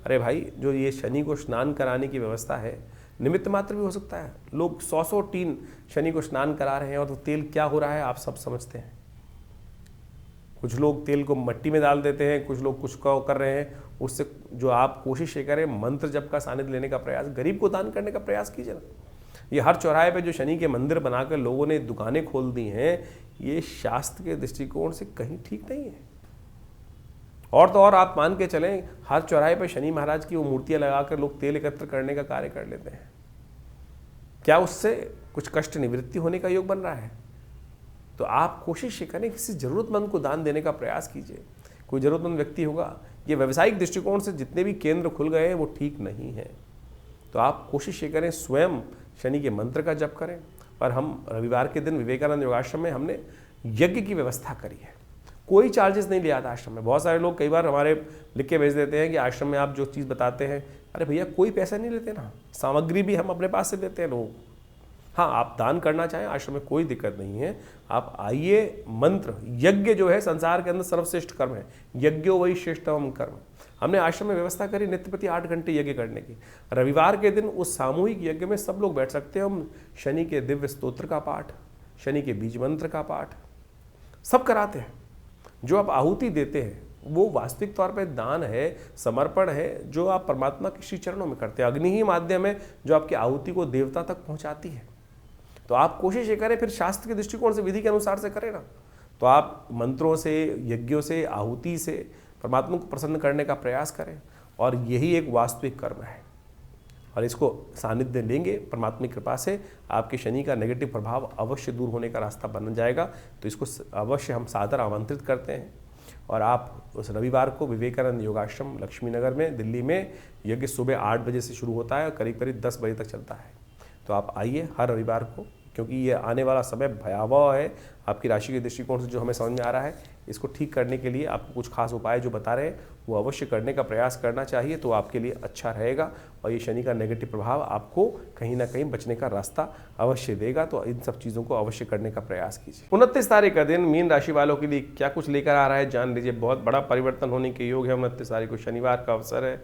अरे भाई, जो ये शनि को स्नान कराने की व्यवस्था है, निमित्त मात्र भी हो सकता है। लोग 100 टीन शनि को स्नान करा रहे हैं, और तो तेल क्या हो रहा है आप सब समझते हैं। कुछ लोग तेल को मिट्टी में डाल देते हैं, कुछ लोग कुछ कर रहे हैं। उससे जो आप कोशिश ये करें, मंत्र जप का सानिध्य लेने का प्रयास, गरीब को दान करने का प्रयास कीजिए ना। ये हर चौराहे पे जो शनि के मंदिर बनाकर लोगों ने दुकानें खोल दी हैं, ये शास्त्र के दृष्टिकोण से कहीं ठीक नहीं है। और तो और आप मान के चलें, हर चौराहे पे शनि महाराज की वो मूर्तियां लगाकर लोग तेल एकत्र करने का कार्य कर लेते हैं। क्या उससे कुछ कष्ट निवृत्ति होने का योग बन रहा है? तो आप कोशिश ये करें, किसी ज़रूरतमंद को दान देने का प्रयास कीजिए। कोई ज़रूरतमंद व्यक्ति होगा, ये व्यावसायिक दृष्टिकोण से जितने भी केंद्र खुल गए हैं वो ठीक नहीं है। तो आप कोशिश ये करें, स्वयं शनि के मंत्र का जप करें। और हम रविवार के दिन विवेकानंद योगाश्रम में हमने यज्ञ की व्यवस्था करी है। कोई चार्जेस नहीं लिया था आश्रम में। बहुत सारे लोग कई बार हमारे लिख के भेज देते हैं कि आश्रम में आप जो चीज़ बताते हैं, अरे भैया कोई पैसा नहीं लेते ना, सामग्री भी हम अपने पास से देते हैं लोग। हाँ, आप दान करना चाहें आश्रम में कोई दिक्कत नहीं है। आप आइए, मंत्र यज्ञ जो है संसार के अंदर सर्वश्रेष्ठ कर्म है, यज्ञो वही श्रेष्ठतम कर्म। हमने आश्रम में व्यवस्था करी नित्य प्रति 8 घंटे यज्ञ करने की। रविवार के दिन उस सामूहिक यज्ञ में सब लोग बैठ सकते हैं। हम शनि के दिव्य स्तोत्र का पाठ, शनि के बीज मंत्र का पाठ सब कराते हैं। जो आप आहुति देते हैं वो वास्तविक तौर पे दान है, समर्पण है, जो आप परमात्मा के श्री चरणों में करते हैं। अग्नि ही माध्यम है जो आपकी आहुति को देवता तक पहुंचाती है। तो आप कोशिश ये करें, फिर शास्त्र के दृष्टिकोण से, विधि के अनुसार से करें ना। तो आप मंत्रों से, यज्ञों से, आहुति से परमात्मा को प्रसन्न करने का प्रयास करें, और यही एक वास्तविक कर्म है। और इसको सानिध्य लेंगे परमात्मा की कृपा से, आपके शनि का नेगेटिव प्रभाव अवश्य दूर होने का रास्ता बन जाएगा। तो इसको अवश्य हम सादर आमंत्रित करते हैं। और आप उस रविवार को विवेकानंद योगाश्रम लक्ष्मीनगर में, दिल्ली में, यज्ञ सुबह 8 बजे से शुरू होता है और करीब करीब 10 बजे तक चलता है। तो आप आइए हर रविवार को, क्योंकि ये आने वाला समय भयावह है आपकी राशि के दृष्टिकोण से, जो हमें समझ में आ रहा है। इसको ठीक करने के लिए आपको कुछ खास उपाय जो बता रहे हैं वो अवश्य करने का प्रयास करना चाहिए, तो आपके लिए अच्छा रहेगा। और ये शनि का नेगेटिव प्रभाव आपको कहीं ना कहीं बचने का रास्ता अवश्य देगा। तो इन सब चीज़ों को अवश्य करने का प्रयास कीजिए। 29 तारीख का दिन मीन राशि वालों के लिए क्या कुछ लेकर आ रहा है जान लीजिए। बहुत बड़ा परिवर्तन होने के योग है। 29 तारीख को शनिवार का अवसर है,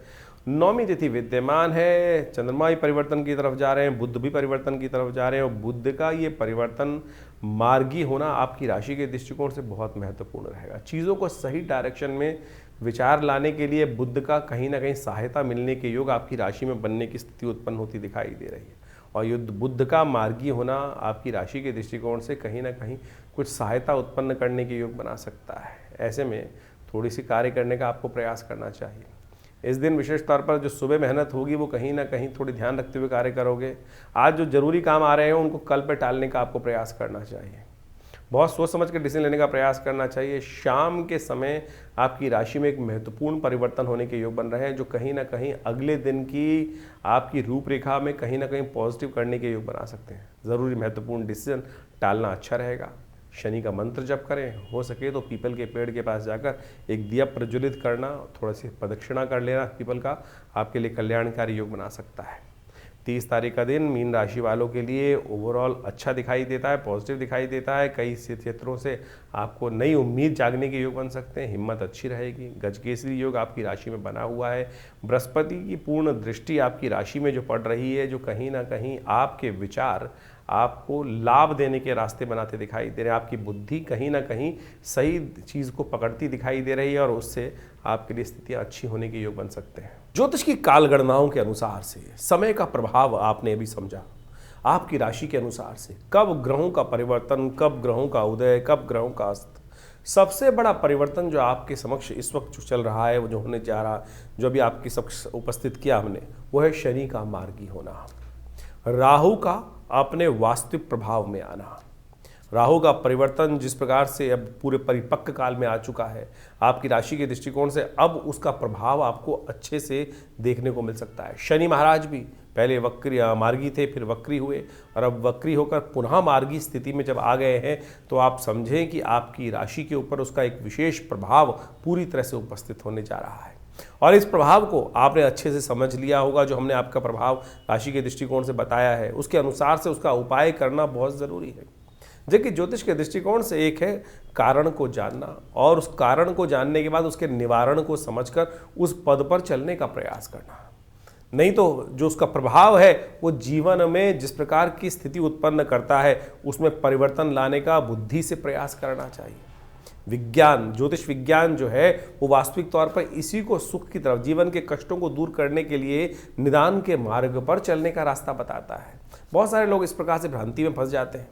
नौमी तिथि विद्यमान है, चंद्रमा भी परिवर्तन की तरफ जा रहे हैं, बुध भी परिवर्तन की तरफ जा रहे हैं। और बुध का ये परिवर्तन मार्गी होना आपकी राशि के दृष्टिकोण से बहुत महत्वपूर्ण रहेगा। चीज़ों को सही डायरेक्शन में विचार लाने के लिए बुध का कहीं ना कहीं सहायता मिलने के योग आपकी राशि में बनने की स्थिति उत्पन्न होती दिखाई दे रही है। और ये बुध का मार्गी होना आपकी राशि के दृष्टिकोण से कहीं ना कहीं कुछ सहायता उत्पन्न करने के योग बना सकता है। ऐसे में थोड़ी सी कार्य करने का आपको प्रयास करना चाहिए। इस दिन विशेष तौर पर जो सुबह मेहनत होगी वो कहीं ना कहीं थोड़ी ध्यान रखते हुए कार्य करोगे। आज जो जरूरी काम आ रहे हैं उनको कल पे टालने का आपको प्रयास करना चाहिए। बहुत सोच समझ कर डिसीजन लेने का प्रयास करना चाहिए। शाम के समय आपकी राशि में एक महत्वपूर्ण परिवर्तन होने के योग बन रहे हैं, जो कहीं ना कहीं अगले दिन की आपकी रूपरेखा में कहीं ना कहीं पॉजिटिव करने के योग बना सकते हैं। ज़रूरी महत्वपूर्ण डिसीजन टालना अच्छा रहेगा। शनि का मंत्र जप करें, हो सके तो पीपल के पेड़ के पास जाकर एक दिया प्रज्वलित करना, थोड़ा सी प्रदक्षिणा कर लेना पीपल का, आपके लिए कल्याणकारी योग बना सकता है। 30 तारीख का दिन मीन राशि वालों के लिए ओवरऑल अच्छा दिखाई देता है, पॉजिटिव दिखाई देता है। कई क्षेत्रों से आपको नई उम्मीद जागने के योग बन सकते हैं। हिम्मत अच्छी रहेगी। गजकेसरी योग आपकी राशि में बना हुआ है। बृहस्पति की पूर्ण दृष्टि आपकी राशि में जो पड़ रही है, जो कहीं ना कहीं आपके विचार आपको लाभ देने के रास्ते बनाते दिखाई दे रहे हैं। आपकी बुद्धि कहीं ना कहीं सही चीज़ को पकड़ती दिखाई दे रही है, और उससे आपके लिए स्थितियाँ अच्छी होने के योग बन सकते हैं। ज्योतिष की काल गणनाओं के अनुसार से समय का प्रभाव आपने अभी समझा। आपकी राशि के अनुसार से कब ग्रहों का परिवर्तन, कब ग्रहों का उदय, कब ग्रहों का अस्त। सबसे बड़ा परिवर्तन जो आपके समक्ष इस वक्त जो चल रहा है, वो जो होने जा रहा, जो अभी आपके समक्ष उपस्थित किया हमने, वो है शनि का मार्गी होना, राहु का अपने वास्तविक प्रभाव में आना। राहु का परिवर्तन जिस प्रकार से अब पूरे परिपक्व काल में आ चुका है आपकी राशि के दृष्टिकोण से, अब उसका प्रभाव आपको अच्छे से देखने को मिल सकता है। शनि महाराज भी पहले मार्गी थे, फिर वक्री हुए, और अब वक्री होकर पुनः मार्गी स्थिति में जब आ गए हैं, तो आप समझें कि आपकी राशि के ऊपर उसका एक विशेष प्रभाव पूरी तरह से उपस्थित होने जा रहा है। और इस प्रभाव को आपने अच्छे से समझ लिया होगा। जो हमने आपका प्रभाव राशि के दृष्टिकोण से बताया है, उसके अनुसार से उसका उपाय करना बहुत ज़रूरी है। जबकि ज्योतिष के दृष्टिकोण से एक है कारण को जानना, और उस कारण को जानने के बाद उसके निवारण को समझकर उस पद पर चलने का प्रयास करना। नहीं तो जो उसका प्रभाव है वो जीवन में जिस प्रकार की स्थिति उत्पन्न करता है, उसमें परिवर्तन लाने का बुद्धि से प्रयास करना चाहिए। विज्ञान, ज्योतिष विज्ञान जो है वो वास्तविक तौर पर इसी को सुख की तरफ, जीवन के कष्टों को दूर करने के लिए निदान के मार्ग पर चलने का रास्ता बताता है। बहुत सारे लोग इस प्रकार से भ्रांति में फंस जाते हैं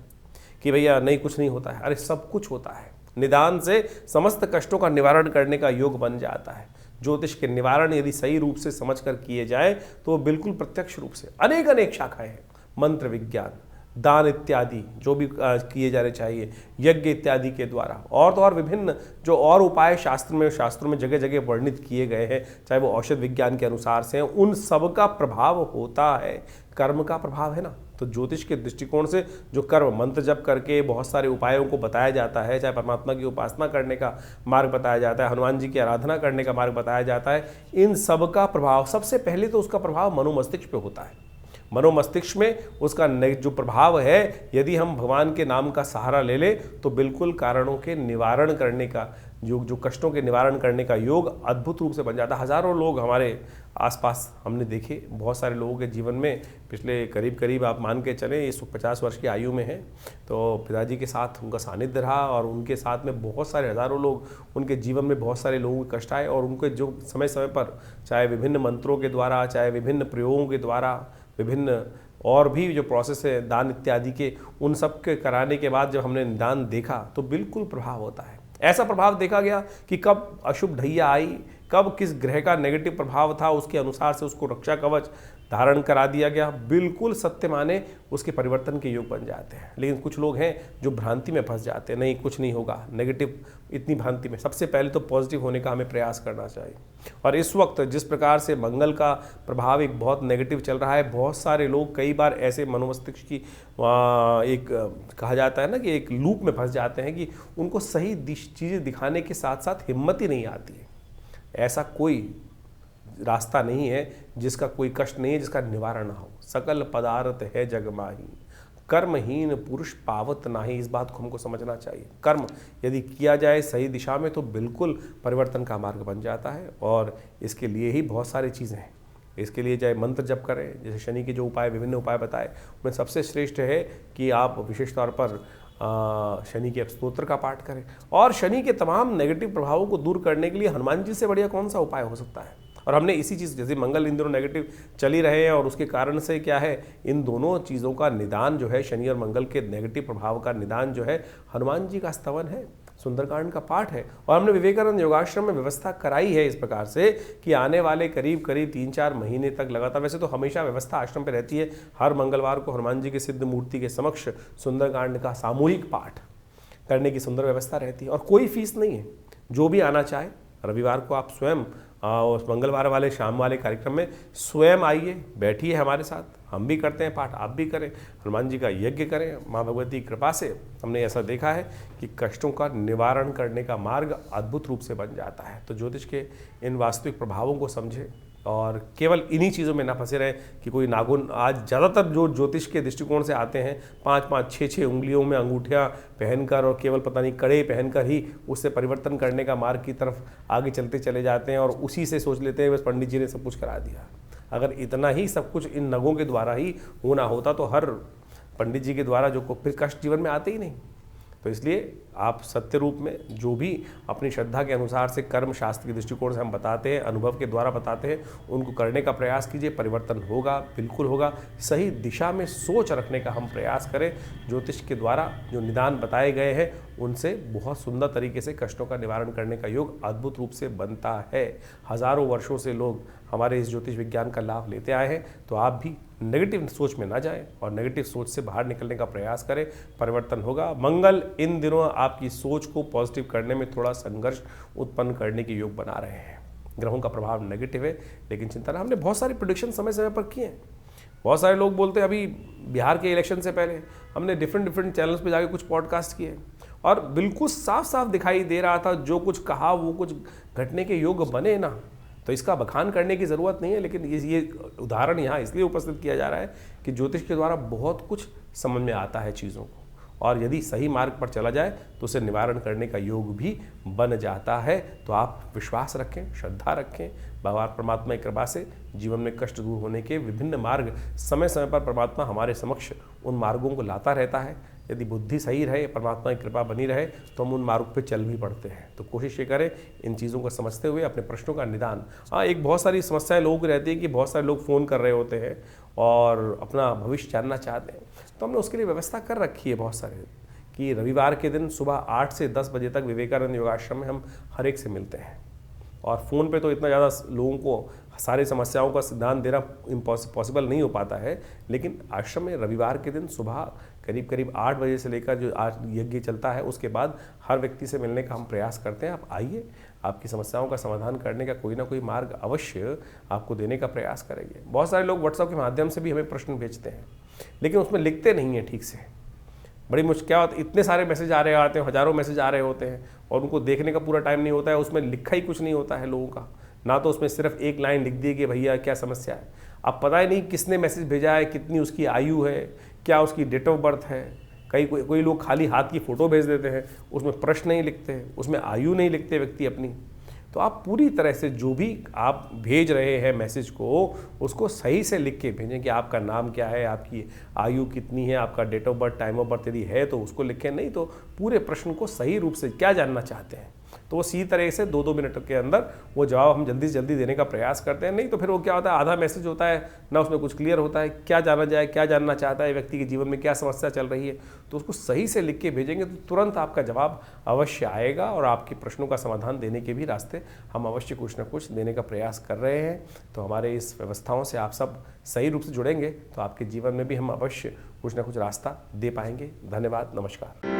कि भैया नहीं, कुछ नहीं होता है। अरे सब कुछ होता है। निदान से समस्त कष्टों का निवारण करने का योग बन जाता है। ज्योतिष के निवारण यदि सही रूप से समझकर किए जाए तो बिल्कुल प्रत्यक्ष रूप से अनेक शाखाएं हैं। मंत्र विज्ञान, दान इत्यादि जो भी किए जाने चाहिए, यज्ञ इत्यादि के द्वारा, और तो और विभिन्न जो और उपाय शास्त्रों में जगह जगह वर्णित किए गए हैं, चाहे वो औषध विज्ञान के अनुसार से हैं, उन सब का प्रभाव होता है। कर्म का प्रभाव है ना। तो ज्योतिष के दृष्टिकोण से जो कर्म मंत्र जप करके बहुत सारे उपायों को बताया जाता है, चाहे परमात्मा की उपासना करने का मार्ग बताया जाता है, हनुमान जी की आराधना करने का मार्ग बताया जाता है, इन सब का प्रभाव सबसे पहले तो उसका प्रभाव मनोमस्तिष्क पे होता है। मनोमस्तिष्क में उसका जो प्रभाव है, यदि हम भगवान के नाम का सहारा ले लें तो बिल्कुल कारणों के निवारण करने का जो जो कष्टों के निवारण करने का योग अद्भुत रूप से बन जाता है। हज़ारों लोग हमारे आसपास हमने देखे, बहुत सारे लोगों के जीवन में पिछले करीब करीब आप मान के चलें ये 50 वर्ष की आयु में हैं, तो पिताजी के साथ उनका सानिध्य रहा और उनके साथ में बहुत सारे हज़ारों लोग, उनके जीवन में बहुत सारे लोगों के कष्ट आए और उनके जो समय समय पर चाहे विभिन्न मंत्रों के द्वारा, चाहे विभिन्न प्रयोगों के द्वारा, विभिन्न और भी जो प्रोसेस है दान इत्यादि के, उन सब के कराने के बाद जब हमने निदान देखा तो बिल्कुल प्रभाव होता है। ऐसा प्रभाव देखा गया कि कब अशुभ ढैया आई, कब किस ग्रह का नेगेटिव प्रभाव था, उसके अनुसार से उसको रक्षा कवच धारण करा दिया गया। बिल्कुल सत्य माने उसके परिवर्तन के योग बन जाते हैं। लेकिन कुछ लोग हैं जो भ्रांति में फंस जाते हैं, नहीं कुछ नहीं होगा, नेगेटिव इतनी भ्रांति में। सबसे पहले तो पॉजिटिव होने का हमें प्रयास करना चाहिए। और इस वक्त जिस प्रकार से मंगल का प्रभाव एक बहुत नेगेटिव चल रहा है, बहुत सारे लोग कई बार ऐसे मनोमस्तिष्क की एक कहा जाता है ना कि एक लूप में फंस जाते हैं कि उनको सही चीज़ें दिखाने के साथ साथ हिम्मत ही नहीं आती है। ऐसा कोई रास्ता नहीं है जिसका कोई कष्ट नहीं है, जिसका निवारण ना हो। सकल पदार्थ है जग माही, कर्महीन पुरुष पावत नाही। इस बात को हमको समझना चाहिए। कर्म यदि किया जाए सही दिशा में तो बिल्कुल परिवर्तन का मार्ग बन जाता है। और इसके लिए ही बहुत सारी चीज़ें हैं। इसके लिए चाहे मंत्र जप करें, जैसे शनि के जो उपाय, विभिन्न उपाय बताए, उनमें सबसे श्रेष्ठ है कि आप विशेष तौर पर शनि के स्तोत्र का पाठ करें। और शनि के तमाम नेगेटिव प्रभावों को दूर करने के लिए हनुमान जी से बढ़िया कौन सा उपाय हो सकता है। और हमने इसी चीज़, जैसे मंगल इन दिनों नेगेटिव चल ही रहे हैं और उसके कारण से क्या है, इन दोनों चीज़ों का निदान जो है, शनि और मंगल के नेगेटिव प्रभाव का निदान जो है, हनुमान जी का स्तवन है, सुंदरकांड का पाठ है। और हमने विवेकानंद योगाश्रम में व्यवस्था कराई है इस प्रकार से कि आने वाले करीब करीब 3-4 महीने तक लगातार, वैसे तो हमेशा व्यवस्था आश्रम पे रहती है, हर मंगलवार को हनुमान जी के सिद्ध मूर्ति के समक्ष सुंदरकांड का सामूहिक पाठ करने की सुंदर व्यवस्था रहती है। और कोई फीस नहीं है, जो भी आना चाहे रविवार को आप स्वयं उस मंगलवार वाले शाम वाले कार्यक्रम में स्वयं आइए, बैठिए हमारे साथ, हम भी करते हैं पाठ, आप भी करें, हनुमान जी का यज्ञ करें। माँ भगवती की कृपा से हमने ऐसा देखा है कि कष्टों का निवारण करने का मार्ग अद्भुत रूप से बन जाता है। तो ज्योतिष के इन वास्तविक प्रभावों को समझें और केवल इन्हीं चीज़ों में ना फंसे रहें कि कोई नाखून, आज ज़्यादातर जो ज्योतिष के दृष्टिकोण से आते हैं 5-5, 6-6 उंगलियों में अंगूठियाँ पहनकर और केवल पता नहीं कड़े पहनकर ही उससे परिवर्तन करने का मार्ग की तरफ आगे चलते चले जाते हैं और उसी से सोच लेते हैं बस पंडित जी ने सब कुछ करा दिया। अगर इतना ही सब कुछ इन नगों के द्वारा ही होना होता तो हर पंडित जी के द्वारा जो फिर कष्ट जीवन में आते ही नहीं। तो इसलिए आप सत्य रूप में जो भी अपनी श्रद्धा के अनुसार से कर्म शास्त्र के दृष्टिकोण से हम बताते हैं, अनुभव के द्वारा बताते हैं, उनको करने का प्रयास कीजिए। परिवर्तन होगा, बिल्कुल होगा। सही दिशा में सोच रखने का हम प्रयास करें। ज्योतिष के द्वारा जो निदान बताए गए हैं उनसे बहुत सुंदर तरीके से कष्टों का निवारण करने का योग अद्भुत रूप से बनता है। हज़ारों वर्षों से लोग हमारे इस ज्योतिष विज्ञान का लाभ लेते आए हैं। तो आप भी नेगेटिव सोच में ना जाएं और नेगेटिव सोच से बाहर निकलने का प्रयास करें, परिवर्तन होगा। मंगल इन दिनों आपकी सोच को पॉजिटिव करने में थोड़ा संघर्ष उत्पन्न करने के योग बना रहे हैं। ग्रहों का प्रभाव नेगेटिव है, लेकिन चिंता ना, हमने बहुत सारी प्रेडिक्शन समय समय पर किए हैं। बहुत सारे लोग बोलते हैं, अभी बिहार के इलेक्शन से पहले हमने डिफरेंट चैनल्स पे जाके कुछ पॉडकास्ट किए और बिल्कुल साफ साफ दिखाई दे रहा था जो कुछ कहा वो कुछ घटने के योग बने ना। तो इसका बखान करने की ज़रूरत नहीं है, लेकिन ये उदाहरण यहाँ इसलिए उपस्थित किया जा रहा है कि ज्योतिष के द्वारा बहुत कुछ समझ में आता है चीज़ों को, और यदि सही मार्ग पर चला जाए तो उसे निवारण करने का योग भी बन जाता है। तो आप विश्वास रखें, श्रद्धा रखें, भगवान परमात्मा की कृपा से जीवन में कष्ट दूर होने के विभिन्न मार्ग समय समय पर परमात्मा हमारे समक्ष उन मार्गों को लाता रहता है। यदि बुद्धि सही रहे, परमात्मा की कृपा बनी रहे, तो हम उन मार्ग पे चल भी पड़ते हैं। तो कोशिश ये करें इन चीज़ों को समझते हुए अपने प्रश्नों का निदान। हाँ, एक बहुत सारी समस्याएं लोगों की रहती है कि बहुत सारे लोग फ़ोन कर रहे होते हैं और अपना भविष्य जानना चाहते हैं। तो हमने उसके लिए व्यवस्था कर रखी है बहुत सारे कि रविवार के दिन सुबह 8 से 10 बजे तक विवेकानंद योगाश्रम में हम हर एक से मिलते हैं। और फ़ोन पे तो इतना ज़्यादा लोगों को सारी समस्याओं का सिद्धांत देना पॉसिबल नहीं हो पाता है, लेकिन आश्रम में रविवार के दिन सुबह करीब 8 बजे से लेकर जो आज यज्ञ चलता है उसके बाद हर व्यक्ति से मिलने का हम प्रयास करते हैं। आप आइए, आपकी समस्याओं का समाधान करने का कोई ना कोई मार्ग अवश्य आपको देने का प्रयास करेंगे। बहुत सारे लोग व्हाट्सएप के माध्यम से भी हमें प्रश्न भेजते हैं, लेकिन उसमें लिखते नहीं हैं ठीक से। बड़ी मुश्किल क्या होता है, इतने सारे मैसेज आ रहे आते हैं, हज़ारों मैसेज आ रहे होते हैं और उनको देखने का पूरा टाइम नहीं होता है। उसमें लिखा ही कुछ नहीं होता है लोगों का, ना तो उसमें सिर्फ एक लाइन लिख दी कि भैया क्या समस्या है। अब पता ही नहीं किसने मैसेज भेजा है, कितनी उसकी आयु है, क्या उसकी डेट ऑफ बर्थ है, कोई लोग खाली हाथ की फ़ोटो भेज देते हैं, उसमें प्रश्न नहीं लिखते हैं, उसमें आयु नहीं लिखते व्यक्ति अपनी। तो आप पूरी तरह से जो भी आप भेज रहे हैं मैसेज को, उसको सही से लिख के भेजें कि आपका नाम क्या है, आपकी आयु कितनी है, आपका date of birth, time of birth यदि है तो उसको लिखें, नहीं तो पूरे प्रश्न को सही रूप से क्या जानना चाहते हैं। तो वो इसी तरह से 2-2 मिनट के अंदर वो जवाब हम जल्दी से जल्दी देने का प्रयास करते हैं। नहीं तो फिर वो क्या होता है, आधा मैसेज होता है ना, उसमें कुछ क्लियर होता है क्या जाना जाए, क्या जानना चाहता है व्यक्ति के जीवन में, क्या समस्या चल रही है। तो उसको सही से लिख के भेजेंगे तो तुरंत आपका जवाब अवश्य आएगा और आपके प्रश्नों का समाधान देने के भी रास्ते हम अवश्य कुछ ना कुछ देने का प्रयास कर रहे हैं। तो हमारे इस व्यवस्थाओं से आप सब सही रूप से जुड़ेंगे तो आपके जीवन में भी हम अवश्य कुछ ना कुछ रास्ता दे पाएंगे। धन्यवाद, नमस्कार।